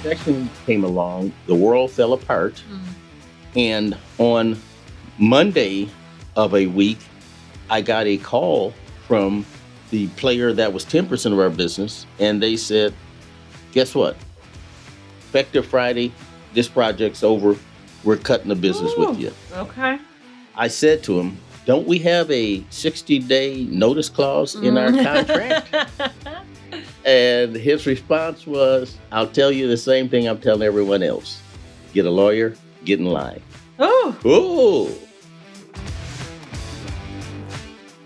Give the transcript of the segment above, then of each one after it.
Recession came along, the world fell apart. Mm. And on Monday of a week, I got a call from the player that was 10% of our business. And they said, guess what? Effective Friday, this project's over. We're cutting the business with you. Okay. I said to him, don't we have a 60-day notice clause in our contract? And his response was, I'll tell you the same thing I'm telling everyone else. Get a lawyer, get in line. Oh.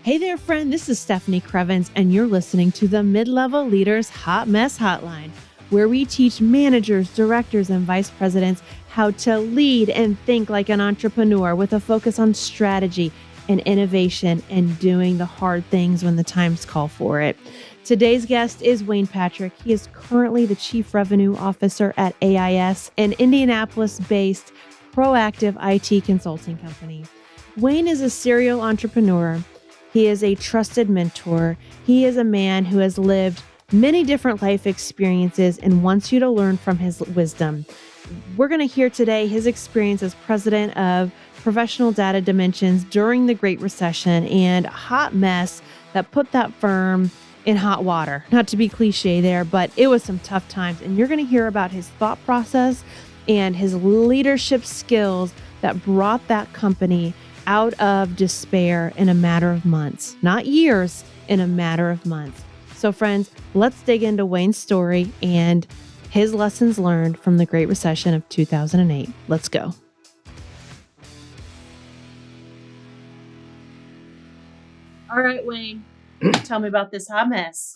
Hey there, friend. This is Stephanie Crevens, and you're listening to the Mid-Level Leaders Hot Mess Hotline, where we teach managers, directors, and vice presidents how to lead and think like an entrepreneur with a focus on strategy and innovation and doing the hard things when the times call for it. Today's guest is Wayne Patrick. He is currently the Chief Revenue Officer at AIS, an Indianapolis-based proactive IT consulting company. Wayne is a serial entrepreneur. He is a trusted mentor. He is a man who has lived many different life experiences and wants you to learn from his wisdom. We're going to hear today his experience as president of Professional Data Dimensions during the Great Recession and a hot mess that put that firm in hot water. Not to be cliche there, but it was some tough times. And you're going to hear about his thought process and his leadership skills that brought that company out of despair in a matter of months, not years, in a matter of months. So friends, let's dig into Wayne's story and his lessons learned from the Great Recession of 2008. Let's go. All right, Wayne. Tell me about this hot mess.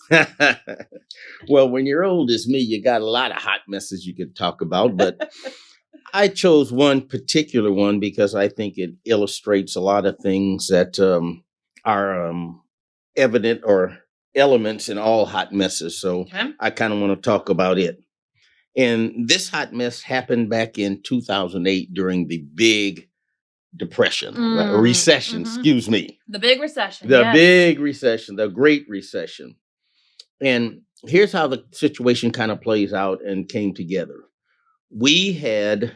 Well, when you're old as me, you got a lot of hot messes you could talk about, but I chose one particular one because I think it illustrates a lot of things that are evident or elements in all hot messes. So Okay. I kind of want to talk about it. And this hot mess happened back in 2008 during the big depression, recession, excuse me. The big recession. The yes. big recession, the Great Recession. And here's how the situation kind of plays out and came together. We had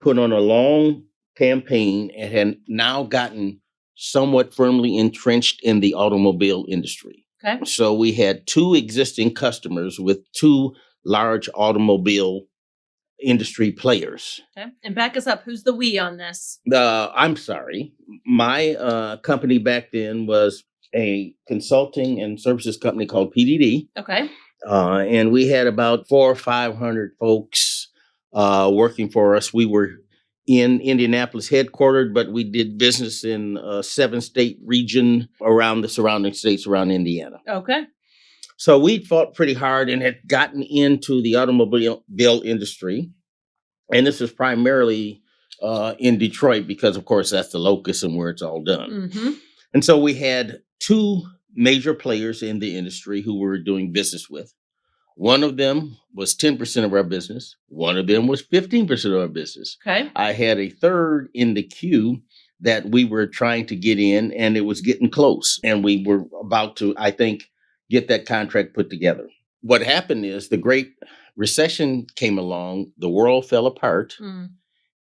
put on a long campaign and had now gotten somewhat firmly entrenched in the automobile industry. Okay. So we had two existing customers with two large automobile industry players. Okay. And back us up. Who's the we on this? I'm sorry. My company back then was a consulting and services company called PDD. Okay. And we had about 400 or 500 folks working for us. We were in Indianapolis headquartered, but we did business in a 7-state region around the surrounding states around Indiana. Okay. So we'd fought pretty hard and had gotten into the automobile industry. And this was primarily in Detroit because, of course, that's the locus and where it's all done. Mm-hmm. And so we had two major players in the industry who we were doing business with. One of them was 10% of our business. One of them was 15% of our business. Okay. I had a third in the queue that we were trying to get in, and it was getting close. And we were about to, I think, get that contract put together. What happened is the Great Recession came along, the world fell apart.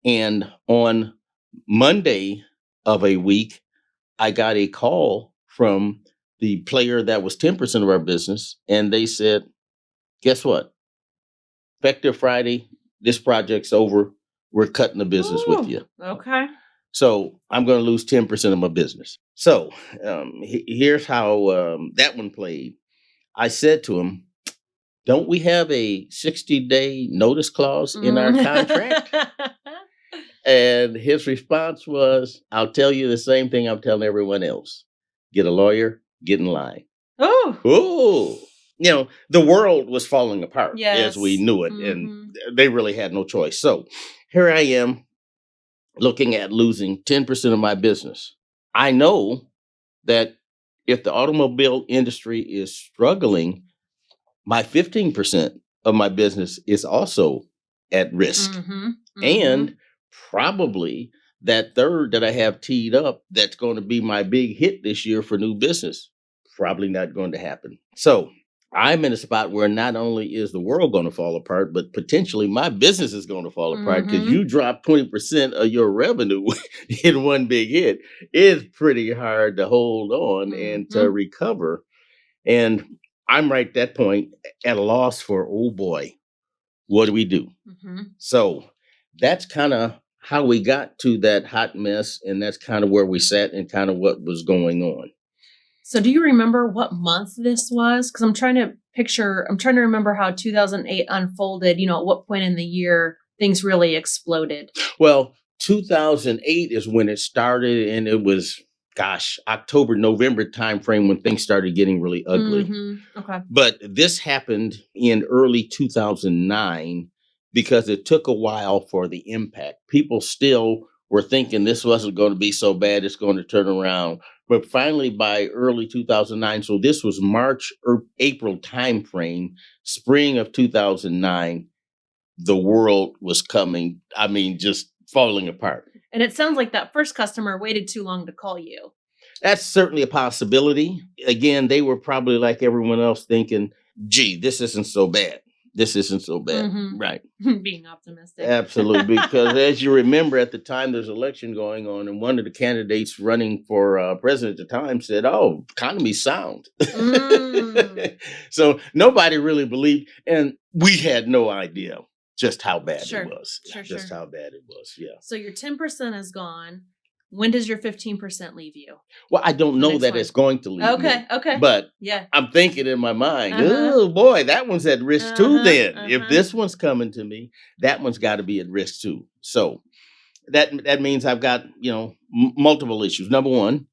And on Monday of a week, I got a call from the player that was 10% of our business. And they said, guess what? Effective Friday, this project's over. We're cutting the business with you. Okay. So I'm going to lose 10% of my business. So here's how that one played. I said to him, don't we have a 60-day notice clause in our contract? And his response was, I'll tell you the same thing I'm telling everyone else. Get a lawyer, get in line. Oh. You know, the world was falling apart as we knew it, and they really had no choice. So here I am looking at losing 10% of my business. I know that if the automobile industry is struggling, my 15% of my business is also at risk. And probably that third that I have teed up that's going to be my big hit this year for new business, probably not going to happen. So I'm in a spot where not only is the world going to fall apart, but potentially my business is going to fall apart because Mhm. you drop 20% of your revenue in one big hit. It's pretty hard to hold on and to Mhm. recover. And I'm right at that point at a loss for, oh boy, what do we do? Mhm. So that's kind of how we got to that hot mess. And that's kind of where we sat and kind of what was going on. So do you remember what month this was? Because I'm trying to remember how 2008 unfolded, at what point in the year things really exploded. Well, 2008 is when it started, and it was, gosh, October, November timeframe when things started getting really ugly. Okay. But this happened in early 2009 because it took a while for the impact. People still were thinking this wasn't going to be so bad, it's going to turn around. But finally, by early 2009, so this was March or April timeframe, spring of 2009, the world was coming. I mean, just falling apart. And it sounds like that first customer waited too long to call you. That's certainly a possibility. Again, they were probably like everyone else thinking, gee, this isn't so bad. This isn't so bad. Mhm. Right. Being optimistic. Absolutely. Because as you remember, at the time there's an election going on, and one of the candidates running for president at the time said, oh, economy's sound. Mm. So nobody really believed. And we had no idea just how bad Sure. it was. Sure, Just sure. how bad it was. Yeah. So your 10% is gone. When does your 15% leave you? Well, I don't The know next that one. it's going to leave me. Okay. But Yeah. I'm thinking in my mind, Uh-huh. oh boy, that one's at risk too. Uh-huh, Then, if uh-huh. this one's coming to me, that one's got to be at risk too. So that means I've got multiple issues. Number one,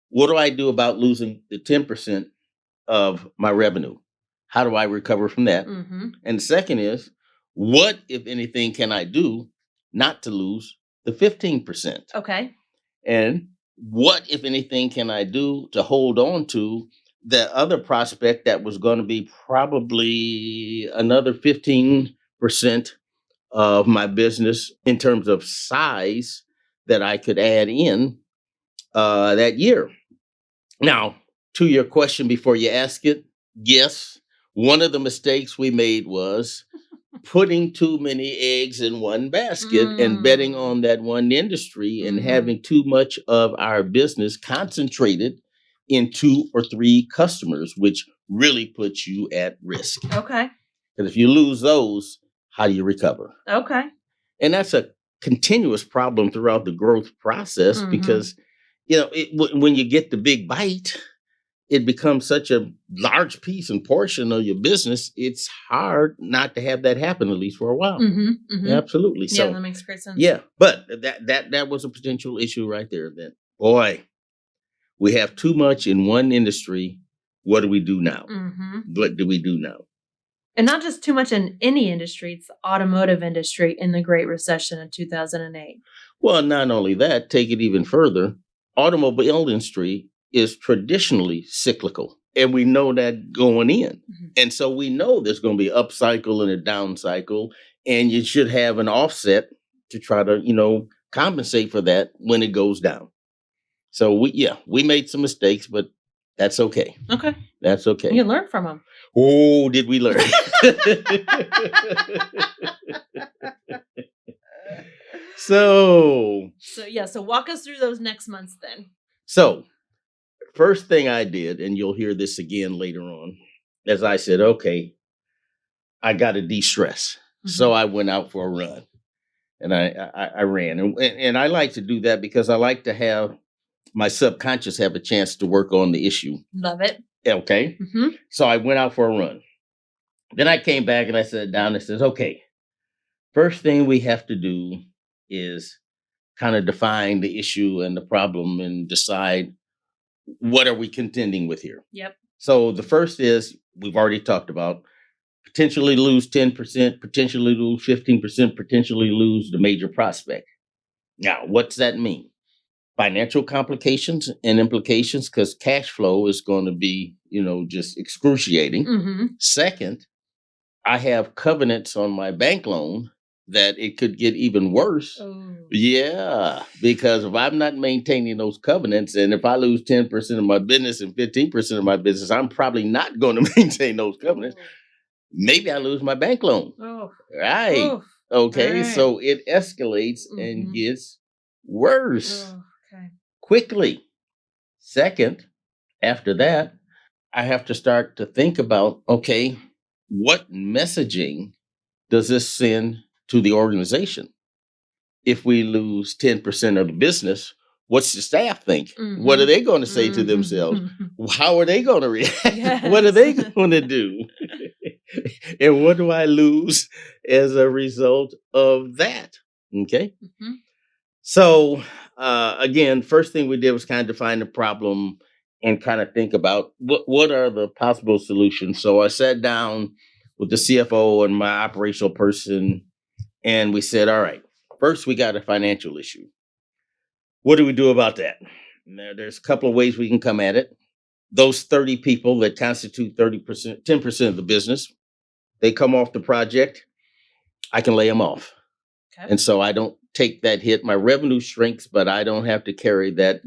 what do I do about losing the 10% of my revenue? How do I recover from that? Mm-hmm. And the second is, what if anything can I do not to lose the 15%? Okay. And what, if anything, can I do to hold on to the other prospect that was going to be probably another 15% of my business in terms of size that I could add in that year? Now, to your question before you ask it, yes, one of the mistakes we made was putting too many eggs in one basket and betting Mm. on that one industry and Mm. having too much of our business concentrated in 2 or 3 customers, which really puts you at risk. Okay. Because if you lose those, how do you recover? Okay. And that's a continuous problem throughout the growth process Mhm. because, when you get the big bite, it becomes such a large piece and portion of your business, it's hard not to have that happen, at least for a while. Mm-hmm. Mm-hmm. Absolutely. Yeah, So that makes great sense. yeah, but that was a potential issue right there. Then, boy, we have too much in one industry. What do we do now? Mm-hmm. What do we do now? And not just too much in any industry, it's the automotive industry in the Great Recession of 2008. Well, not only that, take it even further. Automobile industry is traditionally cyclical, and we know that going in. Mm-hmm. And so we know there's going to be up cycle and a down cycle, and you should have an offset to try to, compensate for that when it goes down. So we made some mistakes, but that's okay. Okay. That's okay. You learn from them. Oh, did we learn? So walk us through those next months then. So, first thing I did, and you'll hear this again later on, as I said, okay, I got to de-stress. Mm-hmm. So I went out for a run, and I ran, and I like to do that because I like to have my subconscious have a chance to work on the issue. Love it. Okay. Mm-hmm. So I went out for a run. Then I came back and I sat down and says, okay, first thing we have to do is kind of define the issue and the problem and decide what are we contending with here. Yep. So the first is we've already talked about potentially lose 10%, potentially lose 15%, potentially lose the major prospect. Now, what's that mean? Financial complications and implications, because cash flow is going to be, just excruciating. Mm-hmm. Second, I have covenants on my bank loan that it could get even worse. Oh. Yeah, because if I'm not maintaining those covenants, and if I lose 10% of my business and 15% of my business, I'm probably not going to maintain those covenants. Maybe I lose my bank loan. Oh. Right. Oh. Okay. Right. So it escalates and gets worse Oh, okay. quickly. Second, after that, I have to start to think about, okay, what messaging does this send to the organization? If we lose 10% of the business, what's the staff think? What are they going to say to themselves? How are they going to react? What are they going to do? And what do I lose as a result of that? Okay. So, again, first thing we did was kind of define the problem and kind of think about what are the possible solutions. So I sat down with the CFO and my operational person, and we said, all right, first we got a financial issue. What do we do about that? Now, there's a couple of ways we can come at it. Those 30 people that constitute 30%, 10% of the business, they come off the project, I can lay them off. Okay. And so I don't take that hit. My revenue shrinks, but I don't have to carry that,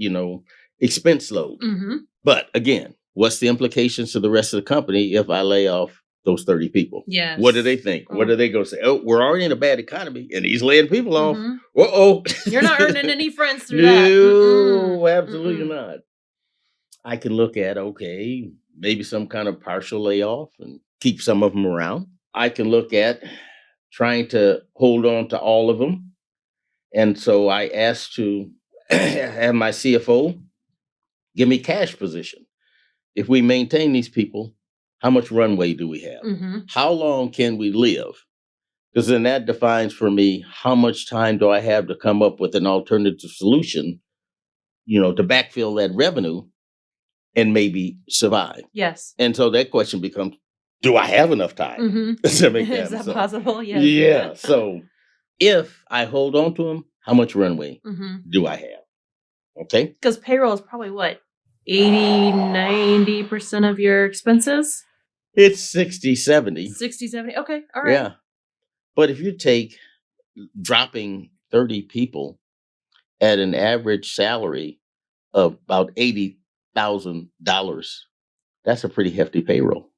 expense load. But again, what's the implications to the rest of the company if I lay off those 30 people? Yes. What do they think? What are they going to say? Oh, we're already in a bad economy and he's laying people off. Uh-oh. You're not earning any friends through that. No, absolutely not. I can look at, okay, maybe some kind of partial layoff and keep some of them around. I can look at trying to hold on to all of them. And so I asked to have my CFO give me cash position. If we maintain these people, how much runway do we have? How long can we live? Because then that defines for me, how much time do I have to come up with an alternative solution, to backfill that revenue and maybe survive. Yes. And so that question becomes, do I have enough time to make that? Is that possible? Yes. Yeah. So if I hold on to them, how much runway do I have? Okay. Because payroll is probably what, 80-90% of your expenses? It's 60-70. 60-70. Okay. All right. Yeah. But if you take dropping 30 people at an average salary of about $80,000, that's a pretty hefty payroll.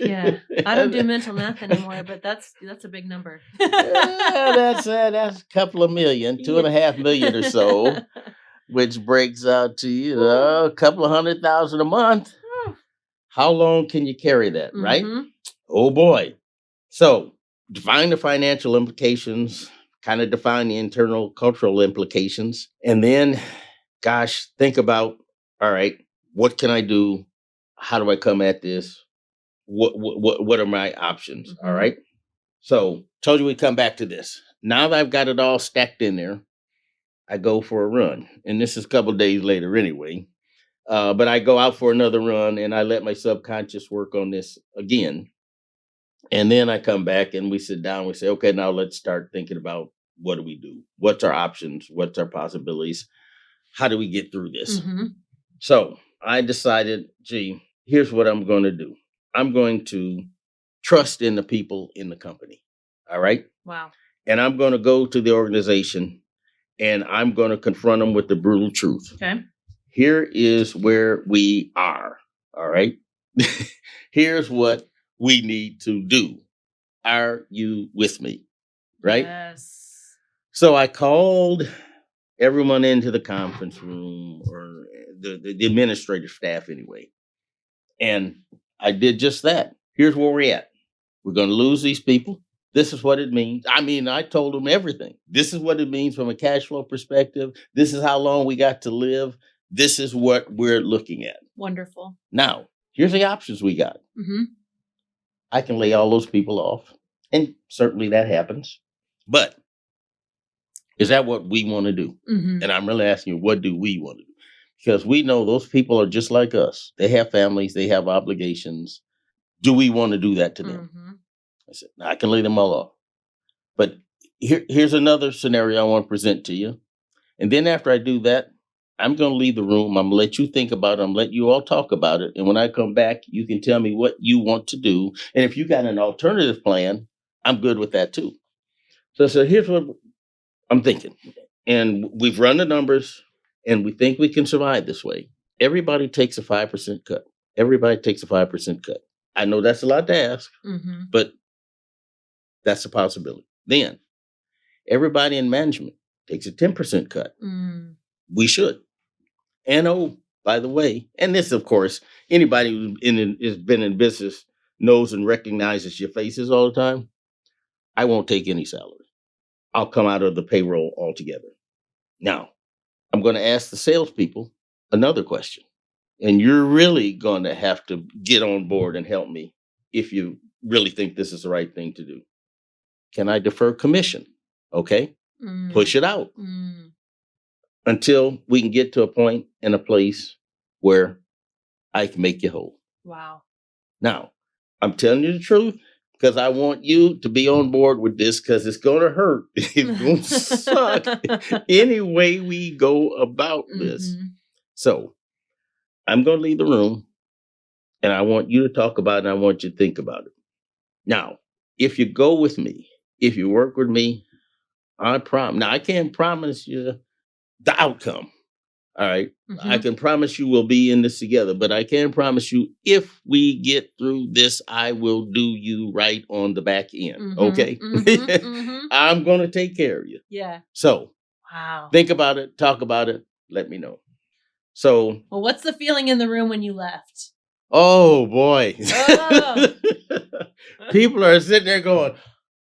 Yeah. I don't do mental math anymore, but that's a big number. That's a couple of million, 2.5 million or so, which breaks out to a couple of $100,000 a month. How long can you carry that, right? Oh boy. So define the financial implications, kind of define the internal cultural implications, and then, gosh, think about, all right, what can I do? How do I come at this? What are my options? All right. So told you we'd come back to this. Now that I've got it all stacked in there, I go for a run. And this is a couple of days later anyway. But I go out for another run and I let my subconscious work on this again. And then I come back and we sit down. We say, okay, now let's start thinking about what do we do? What's our options? What's our possibilities? How do we get through this? So I decided, here's what I'm going to do. I'm going to trust in the people in the company. All right. Wow. And I'm going to go to the organization and I'm going to confront them with the brutal truth. Okay. Here is where we are. All right. Here's what we need to do. Are you with me? Right. Yes. So I called everyone into the conference room, or the administrative staff anyway. And I did just that. Here's where we're at. We're going to lose these people. This is what it means. I mean, I told them everything. This is what it means from a cash flow perspective. This is how long we got to live. This is what we're looking at. Wonderful. Now, here's the options we got. I can lay all those people off. And certainly that happens. But is that what we want to do? And I'm really asking you, what do we want to do? Because we know those people are just like us. They have families. They have obligations. Do we want to do that to them? I said, I can lay them all off. But here's another scenario I want to present to you. And then after I do that, I'm going to leave the room. I'm going to let you think about it. I'm going to let you all talk about it. And when I come back, you can tell me what you want to do. And if you got an alternative plan, I'm good with that too. So here's what I'm thinking. And we've run the numbers and we think we can survive this way. Everybody takes a 5% cut. Everybody takes a 5% cut. I know that's a lot to ask, but that's a possibility. Then everybody in management takes a 10% cut. We should. And oh, by the way, and this, of course, anybody who has been in business knows and recognizes your faces all the time. I won't take any salary. I'll come out of the payroll altogether. Now, I'm going to ask the salespeople another question. And you're really going to have to get on board and help me if you really think this is the right thing to do. Can I defer commission? Okay. Push it out until we can get to a point and a place where I can make you whole. Wow. Now, I'm telling you the truth because I want you to be on board with this because it's going to hurt. It's going to suck any way we go about this. So I'm going to leave the room and I want you to talk about it and I want you to think about it. Now, if you go with me, if you work with me, I promise. Now, I can't promise you the outcome. All right. I can promise you we'll be in this together, but I can promise you if we get through this, I will do you right on the back end. Okay. I'm going to take care of you. Yeah. So wow. Think about it, talk about it, let me know. So, well, what's the feeling in the room when you left? Oh boy. Oh. People are sitting there going,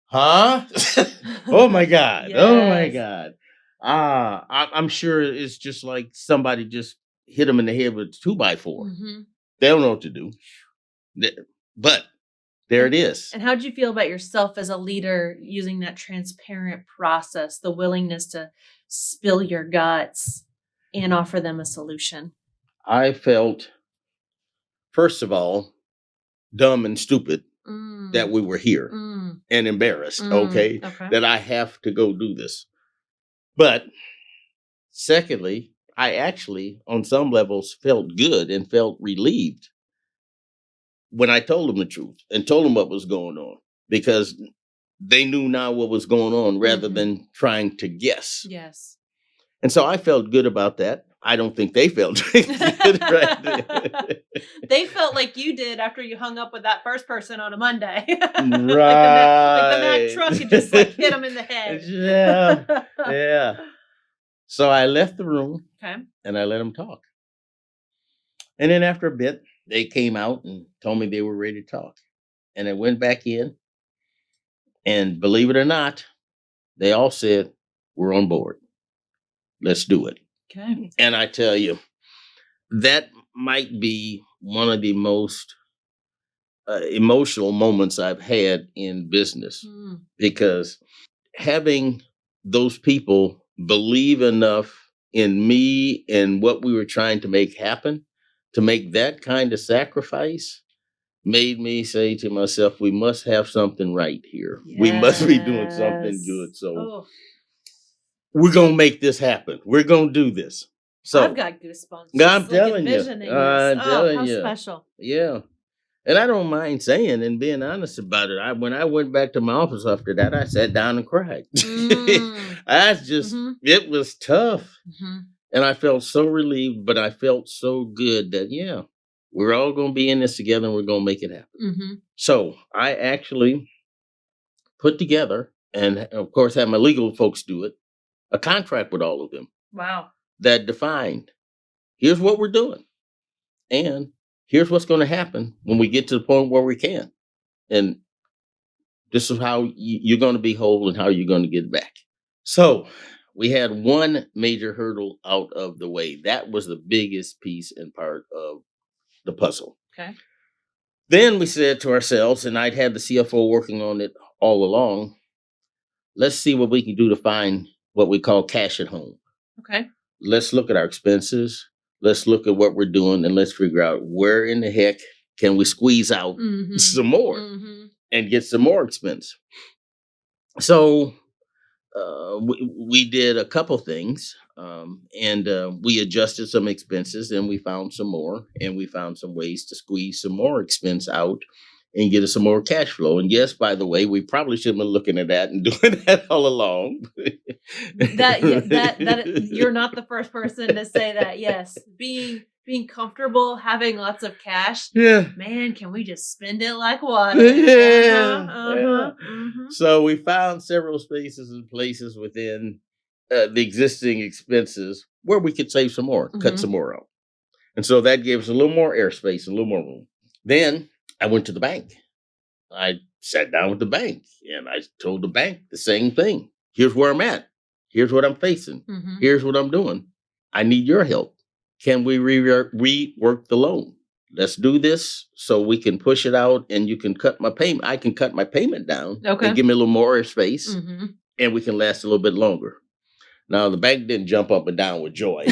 huh? Oh my God. Yes. Oh my God. I'm sure it's just like somebody just hit them in the head with a 2x4. They don't know what to do. But there it is. And how did you feel about yourself as a leader using that transparent process, the willingness to spill your guts and offer them a solution? I felt, first of all, dumb and stupid that we were here and embarrassed, okay, that I have to go do this. But secondly, I actually, on some levels, felt good and felt relieved when I told them the truth and told them what was going on because they knew now what was going on rather than trying to guess. Yes. And so I felt good about that. I don't think they felt good. Right? They felt like you did after you hung up with that first person on a Monday. Right. like the Mack truck had just like hit him in the head. Yeah. Yeah. So I left the room and I let them talk. And then after a bit, they came out and told me they were ready to talk. And I went back in. And believe it or not, they all said, we're on board. Let's do it. Okay. And I tell you, that might be one of the most emotional moments I've had in business because having those people believe enough in me and what we were trying to make happen, to make that kind of sacrifice, made me say to myself, we must have something right here. Yes. We must be doing something good. So we're going to make this happen. We're going to do this. So I've got goosebumps. I'm telling you. I'm telling you. Special. Yeah. And I don't mind saying and being honest about it. When I went back to my office after that, I sat down and cried. That's just, it was tough. And I felt so relieved, but I felt so good that, yeah, we're all going to be in this together and we're going to make it happen. So I actually put together, and of course had my legal folks do it, a contract with all of them. Wow. That defined, here's what we're doing. And here's what's going to happen when we get to the point where we can. And this is how you're going to be whole and how you're going to get back. So we had one major hurdle out of the way. That was the biggest piece and part of the puzzle. Okay. Then we said to ourselves, and I'd had the CFO working on it all along, let's see what we can do to find what we call cash at home. Okay. Let's look at our expenses. Let's look at what we're doing and let's figure out where in the heck can we squeeze out some more and get some more expense. So we did a couple things and we adjusted some expenses and we found some more and we found some ways to squeeze some more expense out and get us some more cash flow. And yes, by the way, we probably should have been looking at that and doing that all along. That you're not the first person to say that. Yes, being comfortable having lots of cash. Yeah. Man, can we just spend it like water? Yeah. Mm-hmm. So we found several spaces and places within the existing expenses where we could save some more, cut some more out. And so that gave us a little more airspace, a little more room. Then I went to the bank. I sat down with the bank and I told the bank the same thing. Here's where I'm at. Here's what I'm facing. Here's what I'm doing. I need your help. Can we rework the loan? Let's do this so we can push it out and you can cut my payment. I can cut my payment down and give me a little more airspace and we can last a little bit longer. Now, the bank didn't jump up and down with joy.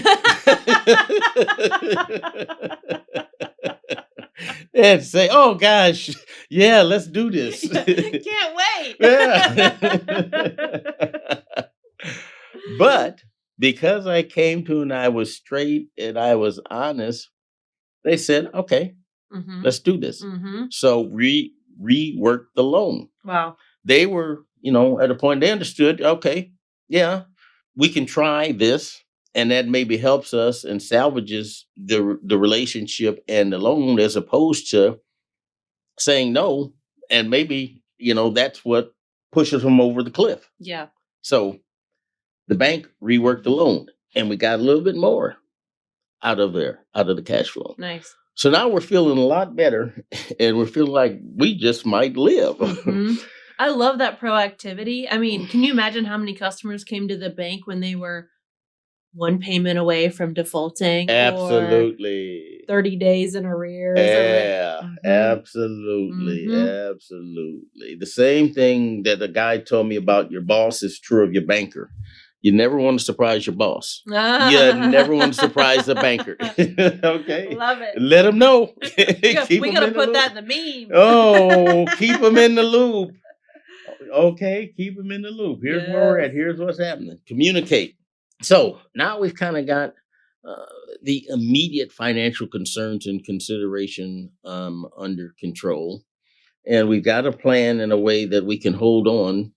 And say, oh, gosh, yeah, let's do this. Can't wait. But because I came to and I was straight and I was honest, they said, okay, let's do this. So rework the loan. Wow. They were, at a point they understood, okay, yeah, we can try this. And that maybe helps us and salvages the relationship and the loan as opposed to saying no. And maybe, that's what pushes them over the cliff. Yeah. So the bank reworked the loan and we got a little bit more out of the cash flow. Nice. So now we're feeling a lot better and we're feeling like we just might live. I love that proactivity. I mean, can you imagine how many customers came to the bank when they were one payment away from defaulting? Absolutely. Or 30 days in arrears. Yeah, absolutely. Absolutely. The same thing that the guy told me about your boss is true of your banker. You never want to surprise your boss. You never want to surprise the banker. Okay. Love it. Let them know. We got to put that in the meme. Oh, keep them in the loop. Okay, keep them in the loop. Here's where we're at. Here's what's happening. Communicate. So now we've kind of got the immediate financial concerns and consideration under control. And we've got a plan in a way that we can hold on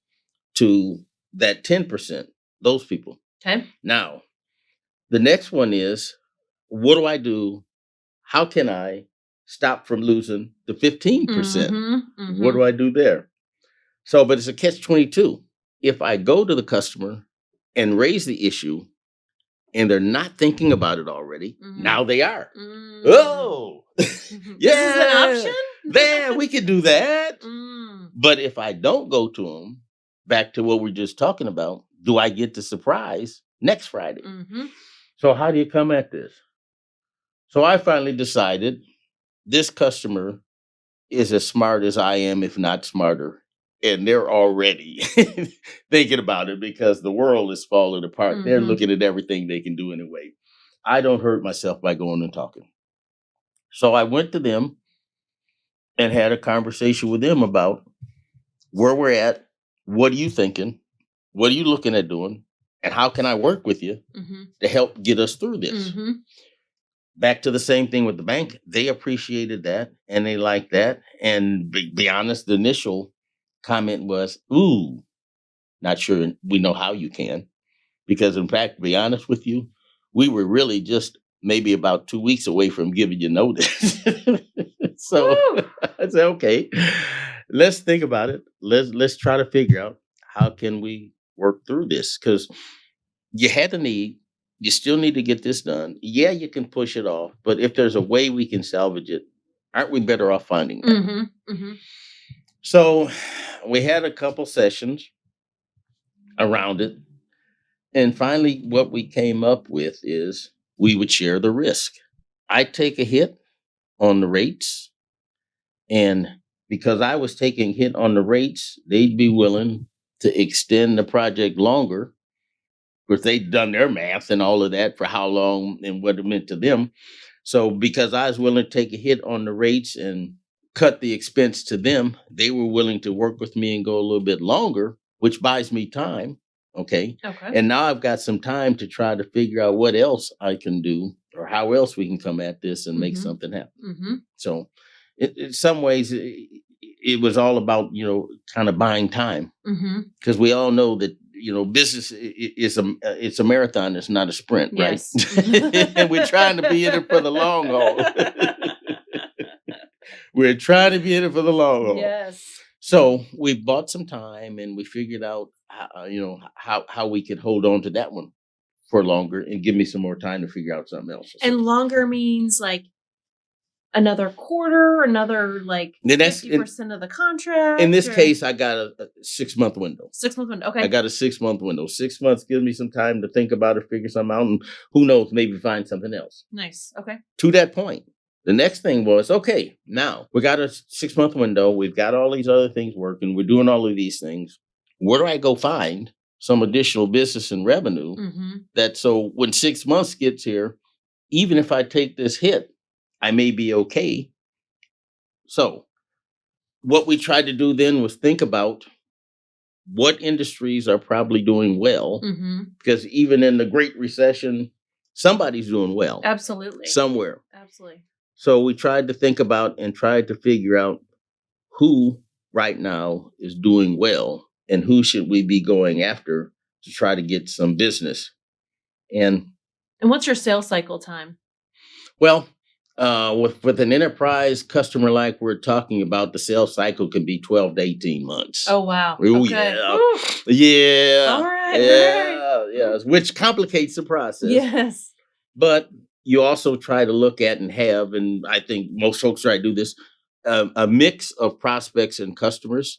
to that 10%, those people. Okay. Now, the next one is, what do I do? How can I stop from losing the 15%? What do I do there? So, but it's a catch-22. If I go to the customer and raise the issue and they're not thinking about it already, now they are. Oh, yeah. This is an option? Yeah, we could do that. But if I don't go to them, back to what we're just talking about, do I get the surprise next Friday? So how do you come at this? So I finally decided this customer is as smart as I am, if not smarter. And they're already thinking about it because the world is falling apart. They're looking at everything they can do anyway. I don't hurt myself by going and talking. So I went to them and had a conversation with them about where we're at. What are you thinking? What are you looking at doing? And how can I work with you to help get us through this? Back to the same thing with the bank. They appreciated that and they liked that. And be honest, the initial comment was, ooh, not sure we know how you can. Because in fact, to be honest with you, we were really just maybe about 2 weeks away from giving you notice. So I said, okay, let's think about it. Let's try to figure out how can we work through this? Because you had the need, you still need to get this done. Yeah, you can push it off, but if there's a way we can salvage it, aren't we better off finding that? So we had a couple sessions around it. And finally, what we came up with is we would share the risk. I take a hit on the rates. And because I was taking a hit on the rates, they'd be willing to extend the project longer. Because they'd done their math and all of that for how long and what it meant to them. So because I was willing to take a hit on the rates and cut the expense to them, they were willing to work with me and go a little bit longer, which buys me time. Okay. And now I've got some time to try to figure out what else I can do or how else we can come at this and make something happen. So in some ways, it was all about, kind of buying time, because we all know that, business is it's a marathon. It's not a sprint, right? Yes. And we're trying to be in it for the long haul. We're trying to be in it for the long haul. Yes. So we bought some time and we figured out, how we could hold on to that one for longer and give me some more time to figure out something else. And longer means like another quarter, another like Then that's 50% of the contract. in this case, I got a 6-month window. 6-month window. Okay. I got a 6-month window. 6 months gives me some time to think about it, figure something out, and who knows, maybe find something else. Nice. Okay. To that point, the next thing was, okay, now we got a 6-month window. We've got all these other things working. We're doing all of these things. Where do I go find some additional business and revenue so when 6 months gets here, even if I take this hit, I may be okay. So what we tried to do then was think about what industries are probably doing well, because even in the Great Recession, somebody's doing well. Absolutely. Somewhere. Absolutely. So we tried to think about and tried to figure out who right now is doing well and who should we be going after to try to get some business. And what's your sales cycle time? Well, with an enterprise customer like we're talking about, the sales cycle can be 12 to 18 months. Oh, wow. Oh, okay. Yeah. All right. Yeah. Which complicates the process. Yes. But you also try to look at and have, and I think most folks try to do this, a mix of prospects and customers.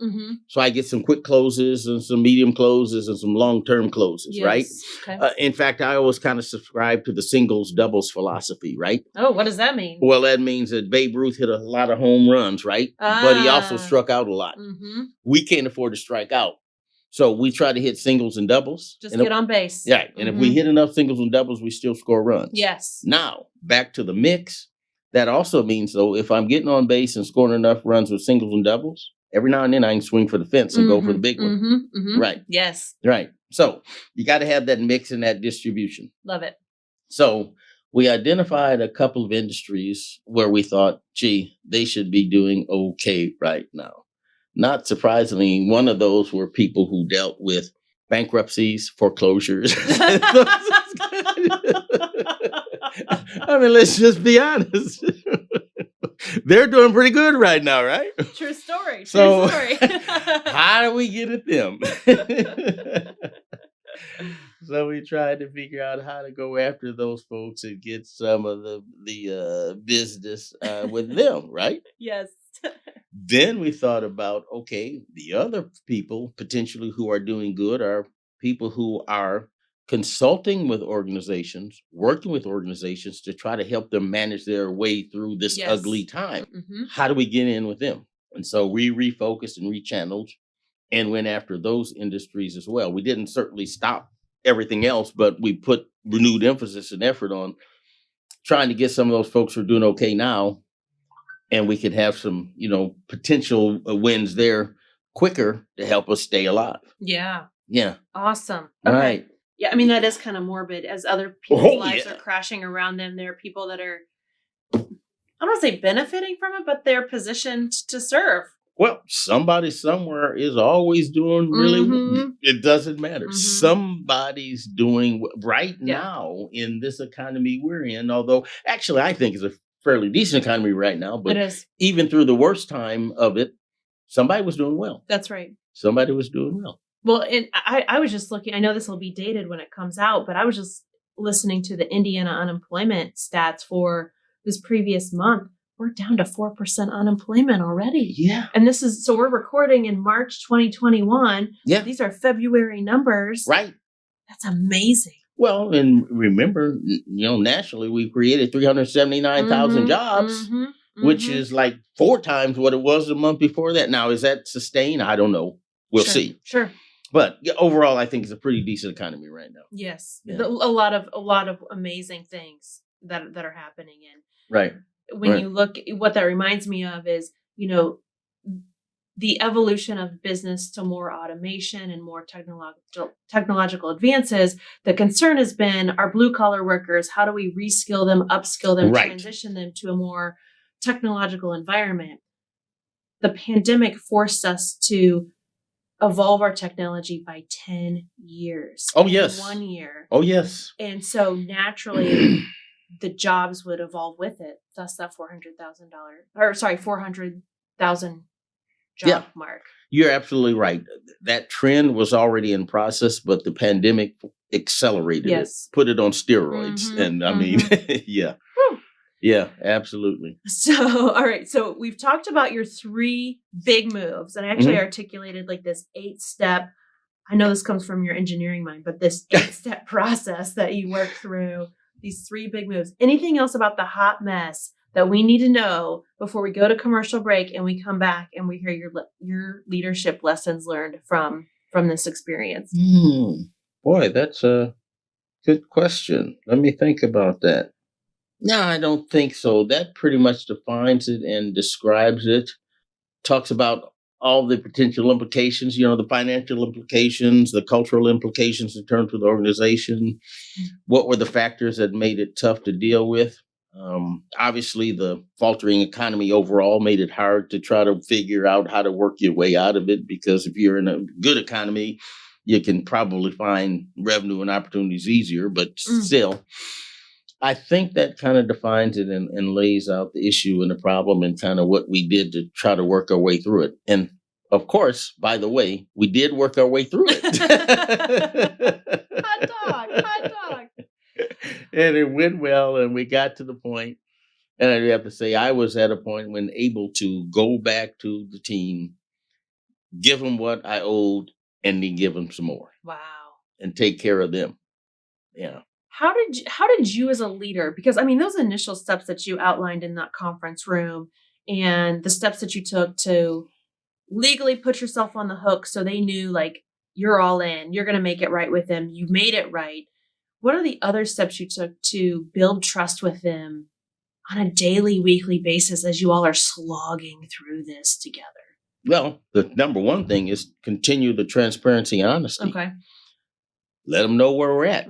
So I get some quick closes and some medium closes and some long-term closes, right? Okay. In fact, I always kind of subscribe to the singles doubles philosophy, right? Oh, what does that mean? Well, that means that Babe Ruth hit a lot of home runs, right? But he also struck out a lot. We can't afford to strike out. So we try to hit singles and doubles. Just get on base. Yeah. And if we hit enough singles and doubles, we still score runs. Yes. Now, back to the mix. That also means, though, if I'm getting on base and scoring enough runs with singles and doubles, every now and then I can swing for the fence and go for the big one. Right. Yes. Right. So you got to have that mix and that distribution. Love it. So we identified a couple of industries where we thought, gee, they should be doing okay right now. Not surprisingly, one of those were people who dealt with bankruptcies, foreclosures. I mean, let's just be honest. They're doing pretty good right now, right? True story. So, True story. how do we get at them? So we tried to figure out how to go after those folks and get some of the business with them, right? Yes. Then we thought about, okay, the other people potentially who are doing good are people who are consulting with organizations, working with organizations to try to help them manage their way through this ugly time. How do we get in with them? And so we refocused and rechanneled and went after those industries as well. We didn't certainly stop everything else, but we put renewed emphasis and effort on trying to get some of those folks who are doing okay now, and we could have some, potential wins there quicker to help us stay alive. Yeah. Yeah. Awesome. All okay. right. Yeah, I mean, that is kind of morbid. As other people's lives are crashing around them, there are people that are, I don't want to say benefiting from it, but they're positioned to serve. Well, somebody somewhere is always doing really well. It doesn't matter. Somebody's doing right now in this economy we're in, although actually I think it's a fairly decent economy right now. But it is. Even through the worst time of it, somebody was doing well. That's right. Somebody was doing well. Well, and I was just looking, I know this will be dated when it comes out, but I was just listening to the Indiana unemployment stats for this previous month. We're down to 4% unemployment already. Yeah. And so we're recording in March 2021. Yeah. These are February numbers. Right. That's amazing. Well, and remember, nationally, we created 379,000 jobs, which is like 4 times what it was the month before that. Now, is that sustained? I don't know. We'll see. Sure. But overall, I think it's a pretty decent economy right now. Yes. Yeah. A lot of amazing things that are happening. And right. When you look, what that reminds me of is, the evolution of business to more automation and more technological advances. The concern has been our blue collar workers. How do we reskill them, upskill them, transition them to a more technological environment? the pandemic forced us to evolve our technology by 10 years. Oh, in yes. 1 year. Oh, yes. And so naturally, the jobs would evolve with it. Thus that $400,000 job Yeah. mark. You're absolutely right. That trend was already in process, but the pandemic accelerated Yes. it, put it on steroids. Mhm, And I mean, yeah. Whew. Yeah, absolutely. So, all right. So we've talked about your 3 big moves, and I actually Mhm. articulated like this 8-step. I know this comes from your engineering mind, but this 8-step process that you work through, these 3 big moves. Anything else about the hot mess that we need to know before we go to commercial break and we come back and we hear your leadership lessons learned from this experience? Boy, that's a good question. Let me think about that. No, I don't think so. That pretty much defines it and describes it. Talks about all the potential implications, the financial implications, the cultural implications in terms of the organization. What were the factors that made it tough to deal with? Obviously, the faltering economy overall made it hard to try to figure out how to work your way out of it, because if you're in a good economy, you can probably find revenue and opportunities easier, but still. I think that kind of defines it and lays out the issue and the problem and kind of what we did to try to work our way through it. And of course, by the way, we did work our way through it. Hot dog. And it went well, and we got to the point, and I have to say, I was at a point when able to go back to the team, give them what I owed, and then give them some more. Wow. And take care of them. Yeah. How did you as a leader, because I mean, those initial steps that you outlined in that conference room and the steps that you took to legally put yourself on the hook so they knew like you're all in, you're going to make it right with them, you made it right. What are the other steps you took to build trust with them on a daily, weekly basis as you all are slogging through this together? Well, the number one thing is continue the transparency and honesty. Okay. Let them know where we're at,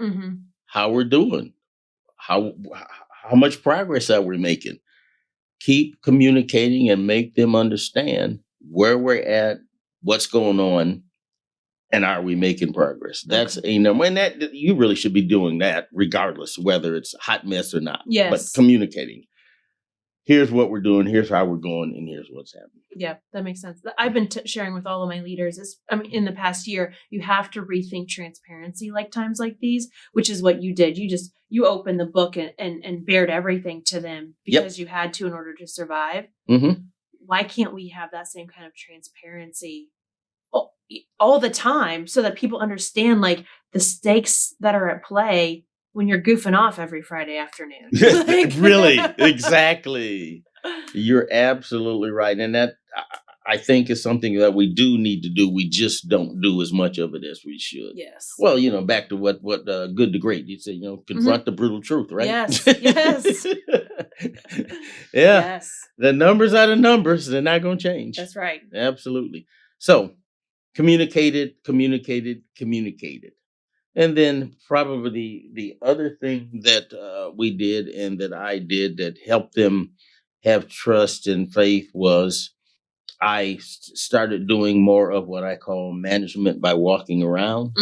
how we're doing, how much progress are we making. Keep communicating and make them understand where we're at, what's going on, and are we making progress. That's a number. And that you really should be doing that regardless whether it's a hot mess or not. Yes. But communicating. Here's what we're doing, here's how we're going, and here's what's happening. Yeah, that makes sense. I've been sharing with all of my leaders in the past year, you have to rethink transparency like times like these, which is what you did. You opened the book and bared everything to them because you had to in order to survive. Mm-hmm. Why can't we have that same kind of transparency all the time so that people understand like the stakes that are at play when you're goofing off every Friday afternoon? Really, exactly. You're absolutely right. And that, I think, is something that we do need to do. We just don't do as much of it as we should. Yes. Well, back to what Good to Great. You say, confront the brutal truth, right? Yes. Yes. Yeah. Yes. The numbers are the numbers. They're not going to change. That's right. Absolutely. So communicated. And then probably the other thing that we did and that I did that helped them have trust and faith was I started doing more of what I call management by walking around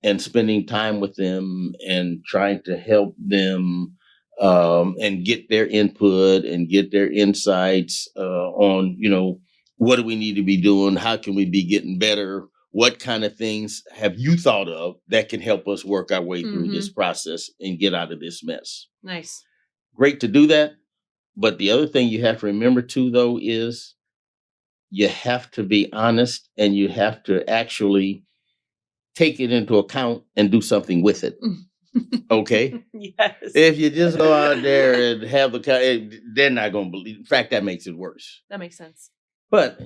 and spending time with them and trying to help them and get their input and get their insights on, what do we need to be doing? How can we be getting better? What kind of things have you thought of that can help us work our way through this process and get out of this mess? Nice. Great to do that. But the other thing you have to remember too, though, is you have to be honest and you have to actually take it into account and do something with it. Okay? Yes. If you just go out there and have they're not going to believe. In fact, that makes it worse. That makes sense. But,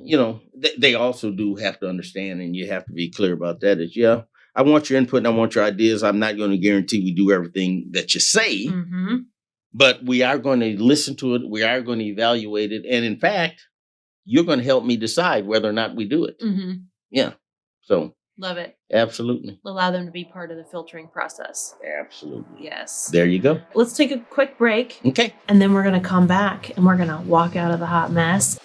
they also do have to understand, and you have to be clear about that, is, I want your input and I want your ideas. I'm not going to guarantee we do everything that you say, but we are going to listen to it. We are going to evaluate it. And in fact, you're going to help me decide whether or not we do it. Yeah. So. Love it. Absolutely. Allow them to be part of the filtering process. Absolutely. Yes. There you go. Let's take a quick break. Okay. And then we're going to come back and we're going to walk out of the hot mess.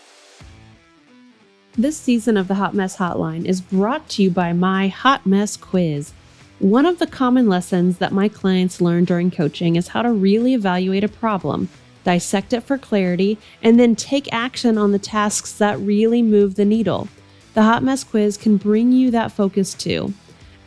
This season of the Hot Mess Hotline is brought to you by my Hot Mess Quiz. One of the common lessons that my clients learn during coaching is how to really evaluate a problem, dissect it for clarity, and then take action on the tasks that really move the needle. The Hot Mess Quiz can bring you that focus too.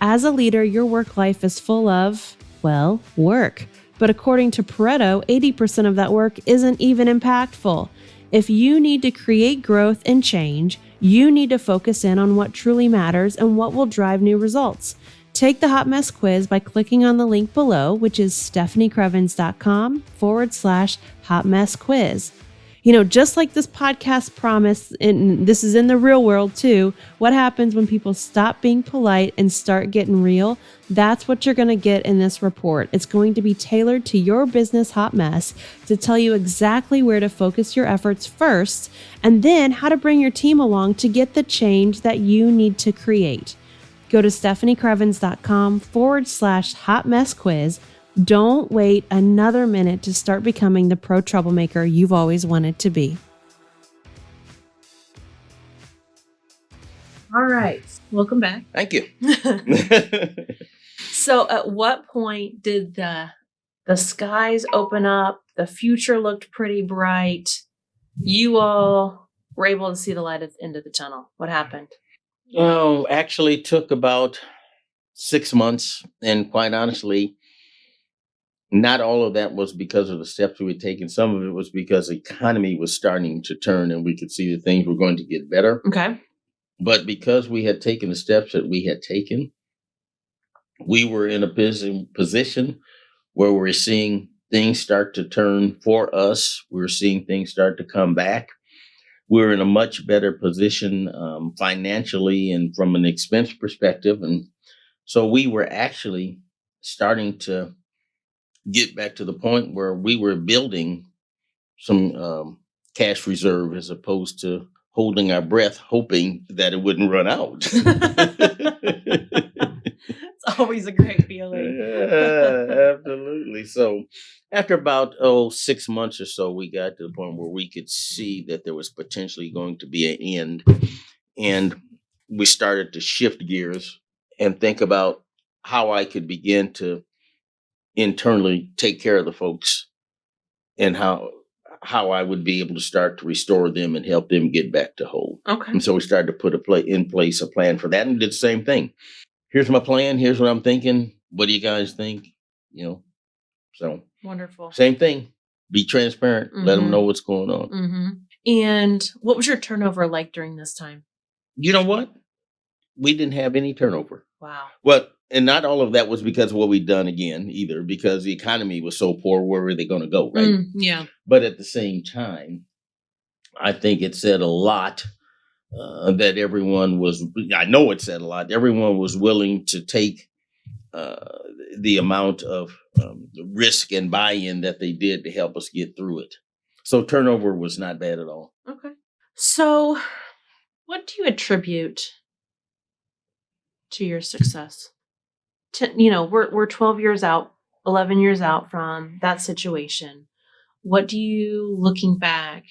As a leader, your work life is full of, well, work. But according to Pareto, 80% of that work isn't even impactful. If you need to create growth and change, you need to focus in on what truly matters and what will drive new results. Take the Hot Mess Quiz by clicking on the link below, which is stephaniecrevens.com/Hot Mess Quiz. You know, just like this podcast promise, and this is in the real world too, what happens when people stop being polite and start getting real? That's what you're going to get in this report. It's going to be tailored to your business hot mess to tell you exactly where to focus your efforts first, and then how to bring your team along to get the change that you need to create. Go to stephaniecrevens.com/Hot Mess Quiz. Don't wait another minute to start becoming the pro troublemaker you've always wanted to be. All right. Welcome back. Thank you. So at what point did the skies open up? The future looked pretty bright. You all were able to see the light at the end of the tunnel. What happened? Oh, actually took about 6 months. And quite honestly, not all of that was because of the steps we had taken. Some of it was because the economy was starting to turn and we could see that things were going to get better. Okay. But because we had taken the steps that we had taken, we were in a position where we're seeing things start to turn for us. We're seeing things start to come back. We're in a much better position financially and from an expense perspective. And so we were actually starting to get back to the point where we were building some cash reserve as opposed to holding our breath, hoping that it wouldn't run out. It's always a great feeling. Yeah, absolutely. So after about 6 months or so, we got to the point where we could see that there was potentially going to be an end. And we started to shift gears and think about how I could begin to internally take care of the folks and how I would be able to start to restore them and help them get back to whole. Okay. And so we started to put in place a plan for that and did the same thing. Here's my plan. Here's what I'm thinking. What do you guys think? You know, so Wonderful. same thing. Be transparent. Let them know what's going on. Mm-hmm. And what was your turnover like during this time? You know what? We didn't have any turnover. Wow. Well, and not all of that was because of what we'd done again either, because the economy was so poor. Where were they going to go? Right. Yeah. But at the same time, I think it said a lot that everyone was, I know it said a lot, everyone was willing to take the amount of risk and buy-in that they did to help us get through it. So turnover was not bad at all. Okay. So what do you attribute to your success? We're 12 years out, 11 years out from that situation. What do you, looking back,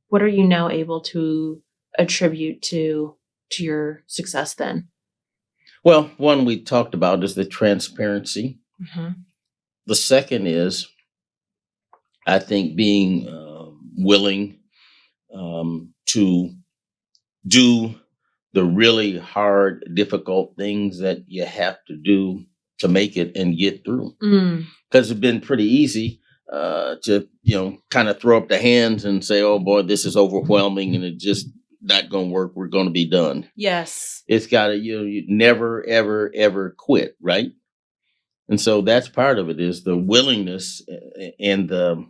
what are you now able to attribute to your success then? Well, one we talked about is the transparency. Mm-hmm. The second is, I think, being willing to do the really hard, difficult things that you have to do to make it and get through. Because it's been pretty easy to, kind of throw up the hands and say, oh boy, this is overwhelming and it just not going to work. We're going to be done. Yes. It's got to, you never, ever, ever quit. Right. And so that's part of it, is the willingness and the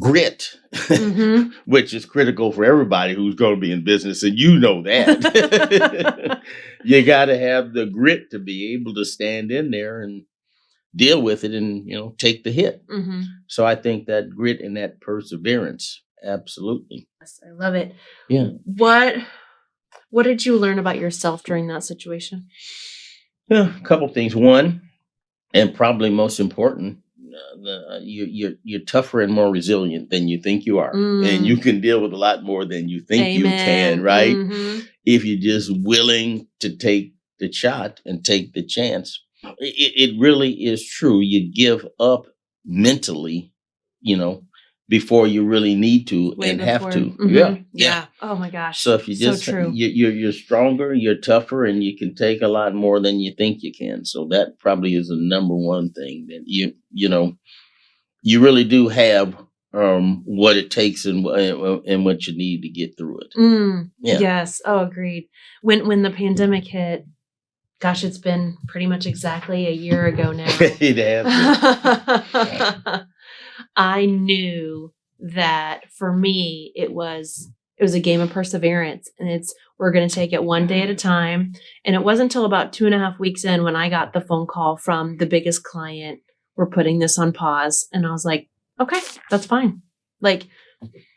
grit, which is critical for everybody who's going to be in business. And you know that. You got to have the grit to be able to stand in there and deal with it and, take the hit. So I think that grit and that perseverance, absolutely. Yes, I love it. Yeah. What did you learn about yourself during that situation? Yeah, a couple things. One, and probably most important, you're tougher and more resilient than you think you are, and you can deal with a lot more than you think you can. Amen. Right? Mhm. If you're just willing to take the shot and take the chance, it really is true. You give up mentally, before you really need to Way and have before. to. Mhm. Yeah. Yeah. Oh my gosh. So if you So just true. you're stronger, you're tougher, and you can take a lot more than you think you can. So that probably is the number one thing that you really do have what it takes and what you need to get through it. Yeah. Yes. Oh, agreed. When the pandemic hit, gosh, it's been pretty much exactly a year ago now. It has been. I knew that for me it was a game of perseverance, and we're going to take it one day at a time. And it wasn't until about 2.5 weeks in when I got the phone call from the biggest client, we're putting this on pause. And I was like, okay, that's fine. Like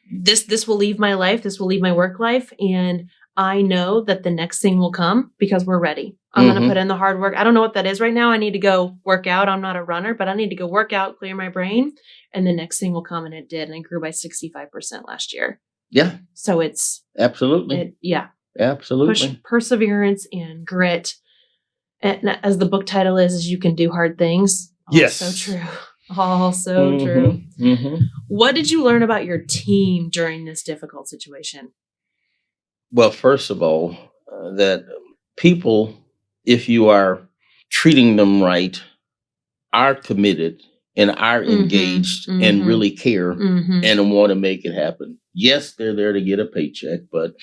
this will leave my life. This will leave my work life. And I know that the next thing will come because we're ready. I'm going to put in the hard work. I don't know what that is right now. I need to go work out. I'm not a runner, but I need to go work out, clear my brain. And the next thing will come. And it did. And I grew by 65% last year. Yeah. So it's absolutely. Absolutely. Perseverance and grit. And as the book title is you can do hard things. Yes. So true. All so true. What did you learn about your team during this difficult situation? Well, first of all, that people, if you are treating them right, are committed and are engaged and really care and want to make it happen. Yes, they're there to get a paycheck, but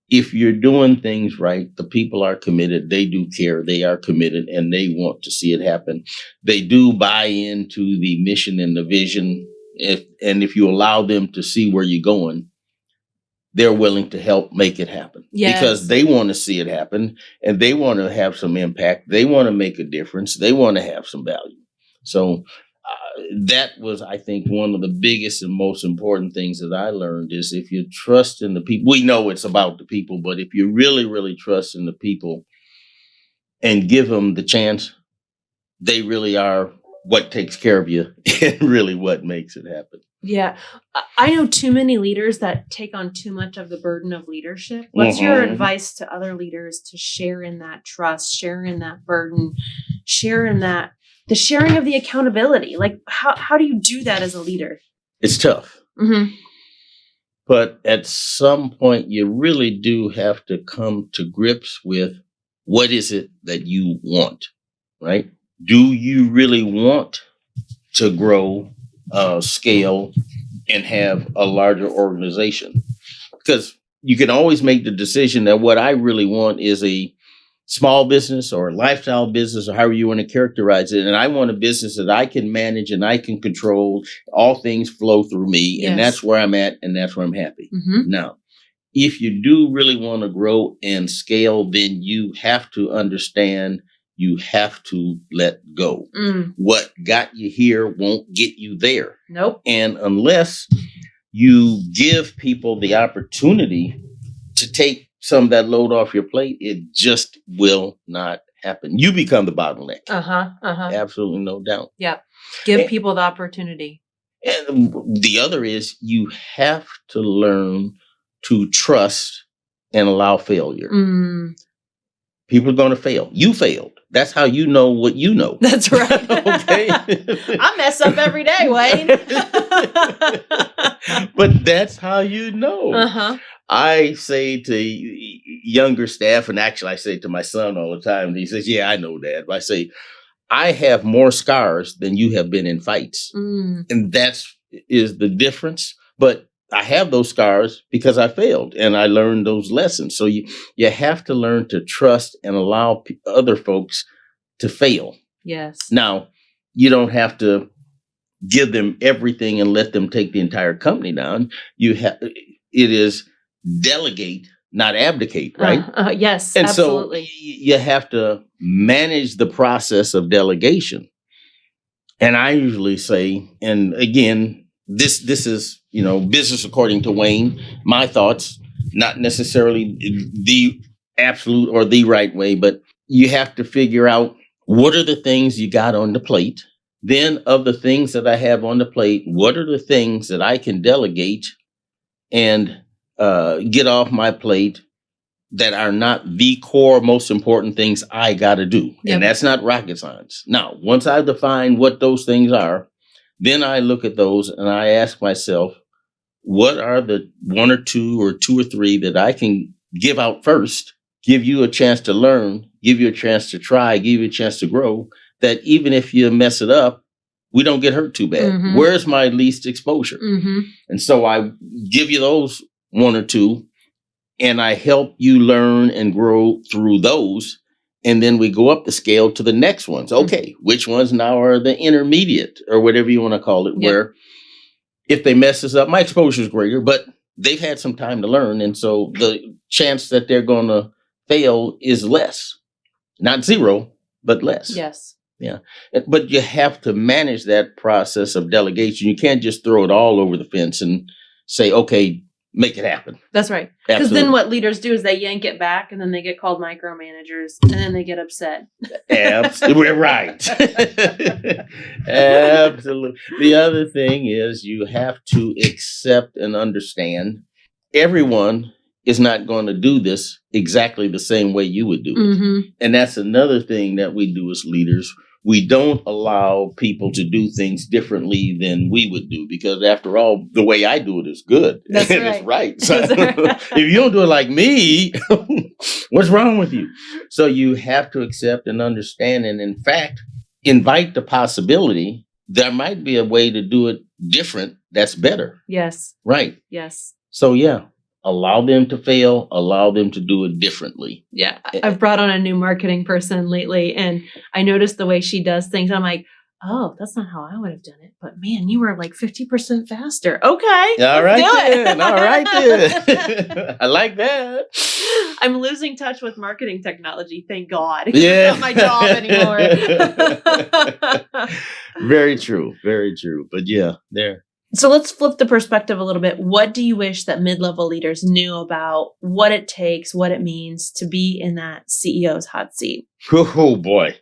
if you're doing things right, the people are committed. They do care. They are committed and they want to see it happen. They do buy into the mission and the vision. If you allow them to see where you're going, they're willing to help make it happen. Yes. Because they want to see it happen and they want to have some impact. They want to make a difference. They want to have some value. So that was, I think, one of the biggest and most important things that I learned is if you trust in the people, we know it's about the people, but if you really, really trust in the people and give them the chance, they really are what takes care of you and really what makes it happen. Yeah. I know too many leaders that take on too much of the burden of leadership. What's your advice to other leaders to share in that trust, share in that burden, share in that, the sharing of the accountability? Like, how do you do that as a leader? It's tough. But at some point, you really do have to come to grips with what is it that you want, right? Do you really want to grow, scale, and have a larger organization? Because you can always make the decision that what I really want is a small business or a lifestyle business or however you want to characterize it. And I want a business that I can manage and I can control. All things flow through me. Yes. And that's where I'm at and that's where I'm happy. Now, if you do really want to grow and scale, then you have to understand you have to let go. What got you here won't get you there. Nope. And unless you give people the opportunity to take some of that load off your plate, it just will not happen. You become the bottleneck. Absolutely no doubt. Yeah. Give people the opportunity. And the other is you have to learn to trust and allow failure. People are going to fail. You failed. That's how you know what you know. That's right. Okay. I mess up every day, Wayne. But that's how you know. I say to younger staff, and actually I say to my son all the time, and he says, yeah, I know that. But I say, I have more scars than you have been in fights. And is the difference. But I have those scars because I failed and I learned those lessons. So you have to learn to trust and allow other folks to fail. Yes. Now, you don't have to give them everything and let them take the entire company down. It is delegate, not abdicate, right? Yes, and absolutely. So you have to manage the process of delegation. And I usually say, and again, this is, business according to Wayne, my thoughts, not necessarily the absolute or the right way, but you have to figure out what are the things you got on the plate Then of the things that I have on the plate, what are the things that I can delegate and get off my plate that are not the core most important things I got to do? Yep. And that's not rocket science. Now, once I define what those things are, then I look at those and I ask myself, what are the one or two or three that I can give out first, give you a chance to learn, give you a chance to try, give you a chance to grow, that even if you mess it up, we don't get hurt too bad. Mhm. Where's my least exposure? Mm-hmm. And so I give you those one or two, and I help you learn and grow through those. And then we go up the scale to the next ones. Okay, which ones now are the intermediate or whatever you want to call it, Yep. where if they mess this up, my exposure is greater, but they've had some time to learn. And so the chance that they're going to fail is less. Not zero, but less. Yes. But you have to manage that process of delegation. You can't just throw it all over the fence and say, okay, make it happen. That's right. Because Absolutely. then what leaders do is they yank it back and then they get called micromanagers and then they get upset. Absolutely. We're right. Absolutely. The other thing is you have to accept and understand everyone is not going to do this exactly the same way you would do it. Mm-hmm. And that's another thing that we do as leaders. We don't allow people to do things differently than we would do, because after all, the way I do it is good. That's and right. it's right. So That's right. if you don't do it like me, what's wrong with you? So you have to accept and understand, and in fact, invite the possibility there might be a way to do it different that's better. Yes. Right. Yes. So yeah, allow them to fail, allow them to do it differently. Yeah. I've brought on a new marketing person lately and I noticed the way she does things. I'm like, oh, that's not how I would have done it. But man, you were like 50% faster. Okay. All right let's do it. then. All right then. I like that. I'm losing touch with marketing technology. Thank God. Yeah. It's not my job anymore. Very true. Very true. But yeah, there. So let's flip the perspective a little bit. What do you wish that mid-level leaders knew about what it takes, what it means to be in that CEO's hot seat? Oh boy.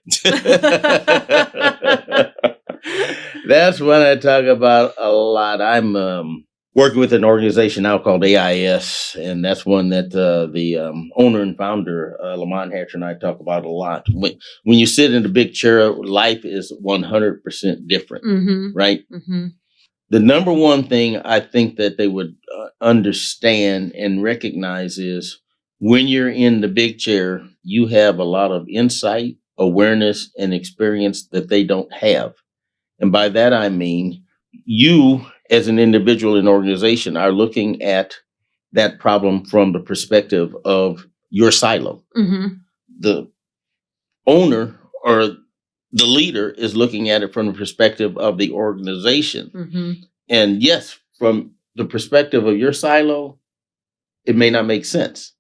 That's what I talk about a lot. I'm working with an organization now called AIS, and that's one that the owner and founder, Lamont Hatcher, and I talk about a lot. When you sit in the big chair, life is 100% different, Mm-hmm. right? Mm-hmm. The number one thing I think that they would understand and recognize is when you're in the big chair, you have a lot of insight, awareness, and experience that they don't have. And by that, I mean, you as an individual and organization are looking at that problem from the perspective of your silo. Mm-hmm. The owner or the leader is looking at it from the perspective of the organization. Mm-hmm. And yes, from the perspective of your silo, it may not make sense.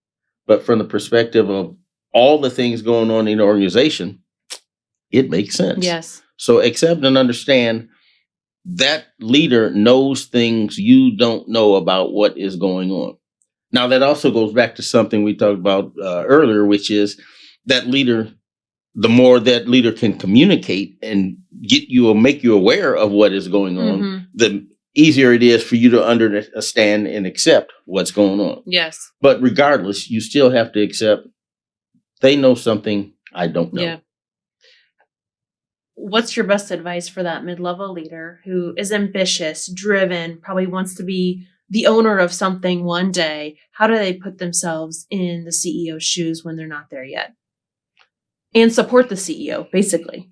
But from the perspective of all the things going on in the organization, it makes sense. Yes. So accept and understand that leader knows things you don't know about what is going on. Now, that also goes back to something we talked about earlier, which is that leader, the more that leader can communicate and get you or make you aware of what is going on, Mm-hmm. the easier it is for you to understand and accept what's going on. Yes. But regardless, you still have to accept they know something I don't know. Yeah. What's your best advice for that mid-level leader who is ambitious, driven, probably wants to be the owner of something one day? How do they put themselves in the CEO's shoes when they're not there yet? And support the CEO, basically.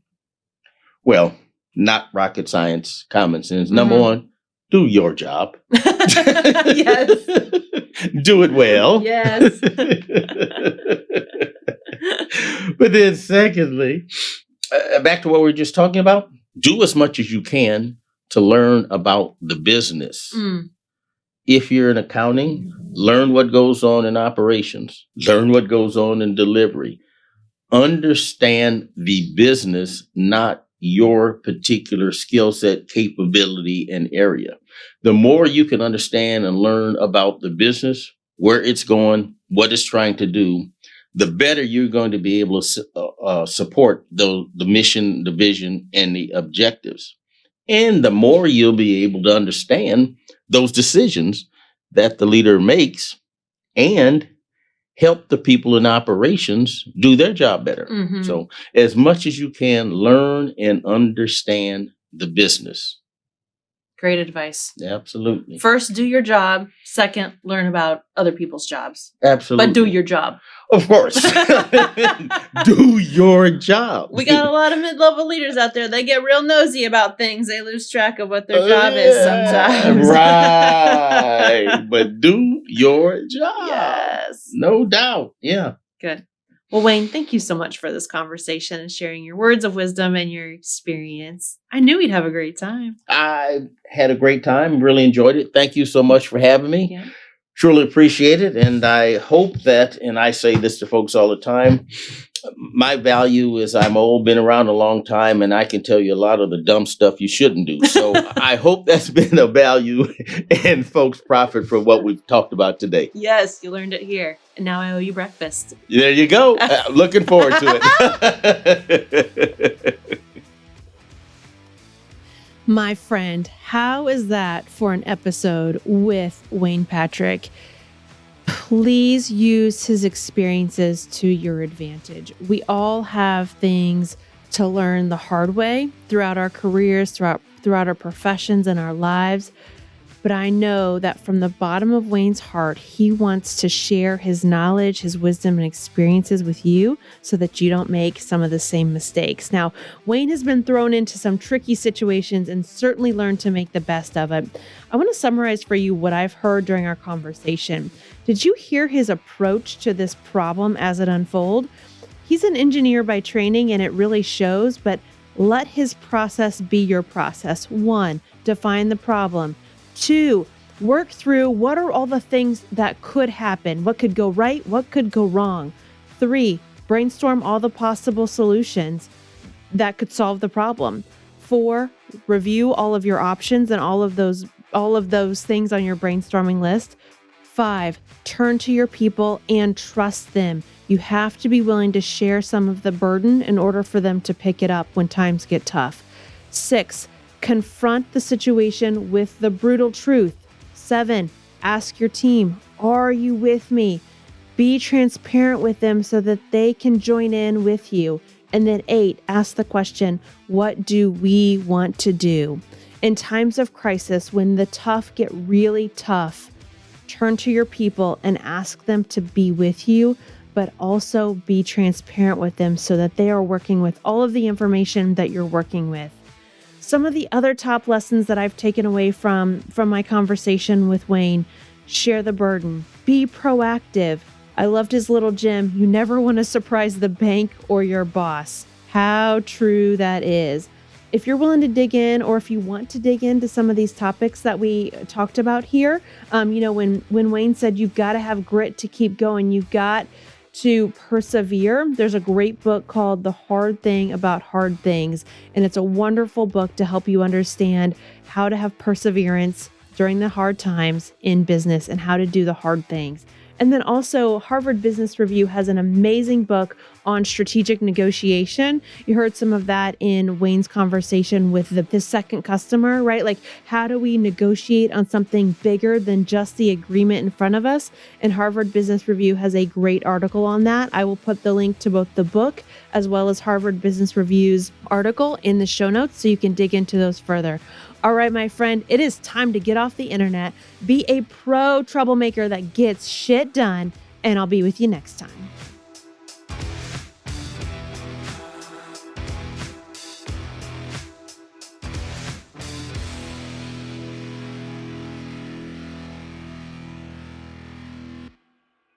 Well, not rocket science, common sense. Number Mhm. one, do your job. Yes. Do it well. Yes. But then secondly, back to what we were just talking about, do as much as you can to learn about the business. Mm. If you're in accounting, learn what goes on in operations, learn what goes on in delivery. Understand the business, not your particular skill set, capability, and area. The more you can understand and learn about the business, where it's going, what it's trying to do, the better you're going to be able to support the mission, the vision, and the objectives. And the more you'll be able to understand those decisions that the leader makes and help the people in operations do their job better. Mhm. So as much as you can, learn and understand the business. Great advice. Absolutely. First, do your job. Second, learn about other people's jobs. Absolutely. But do your job. Of course. Do your job. We got a lot of mid-level leaders out there. They get real nosy about things. They lose track of what their job is sometimes. Right. But do your job. Yes. No doubt. Yeah. Good. Well, Wayne, thank you so much for this conversation and sharing your words of wisdom and your experience. I knew we'd have a great time. I had a great time. Really enjoyed it. Thank you so much for having me. Yeah. Truly appreciate it. And I hope that, and I say this to folks all the time, my value is I'm old, been around a long time, and I can tell you a lot of the dumb stuff you shouldn't do. So I hope that's been a value and folks profit from what we've talked about today. Yes, you learned it here. And now I owe you breakfast. There you go. Looking forward to it. My friend, how is that for an episode with Wayne Patrick? Please use his experiences to your advantage. We all have things to learn the hard way throughout our careers, throughout our professions and our lives. But I know that from the bottom of Wayne's heart, he wants to share his knowledge, his wisdom, and experiences with you so that you don't make some of the same mistakes. Now, Wayne has been thrown into some tricky situations and certainly learned to make the best of it. I want to summarize for you what I've heard during our conversation. Did you hear his approach to this problem as it unfolded? He's an engineer by training and it really shows, but let his process be your process. 1, define the problem. 2, work through what are all the things that could happen, what could go right, what could go wrong. 3, brainstorm all the possible solutions that could solve the problem. 4, review all of your options and all of those things on your brainstorming list. 5, turn to your people and trust them. You have to be willing to share some of the burden in order for them to pick it up when times get tough. 6, confront the situation with the brutal truth. 7, ask your team, are you with me? Be transparent with them so that they can join in with you. And then 8, ask the question, what do we want to do? In times of crisis, when the tough get really tough, turn to your people and ask them to be with you, but also be transparent with them so that they are working with all of the information that you're working with. Some of the other top lessons that I've taken away from my conversation with Wayne: share the burden, be proactive. I loved his little gem, you never want to surprise the bank or your boss. How true that is. If you're willing to dig in, or if you want to dig into some of these topics that we talked about here, when Wayne said you've got to have grit to keep going, you've got to persevere. There's a great book called The Hard Thing About Hard Things, and it's a wonderful book to help you understand how to have perseverance during the hard times in business and how to do the hard things. And then also Harvard Business Review has an amazing book on strategic negotiation. You heard some of that in Wayne's conversation with his second customer, right? Like, how do we negotiate on something bigger than just the agreement in front of us? And Harvard Business Review has a great article on that. I will put the link to both the book as well as Harvard Business Review's article in the show notes so you can dig into those further. All right, my friend, it is time to get off the internet, be a pro troublemaker that gets shit done, and I'll be with you next time.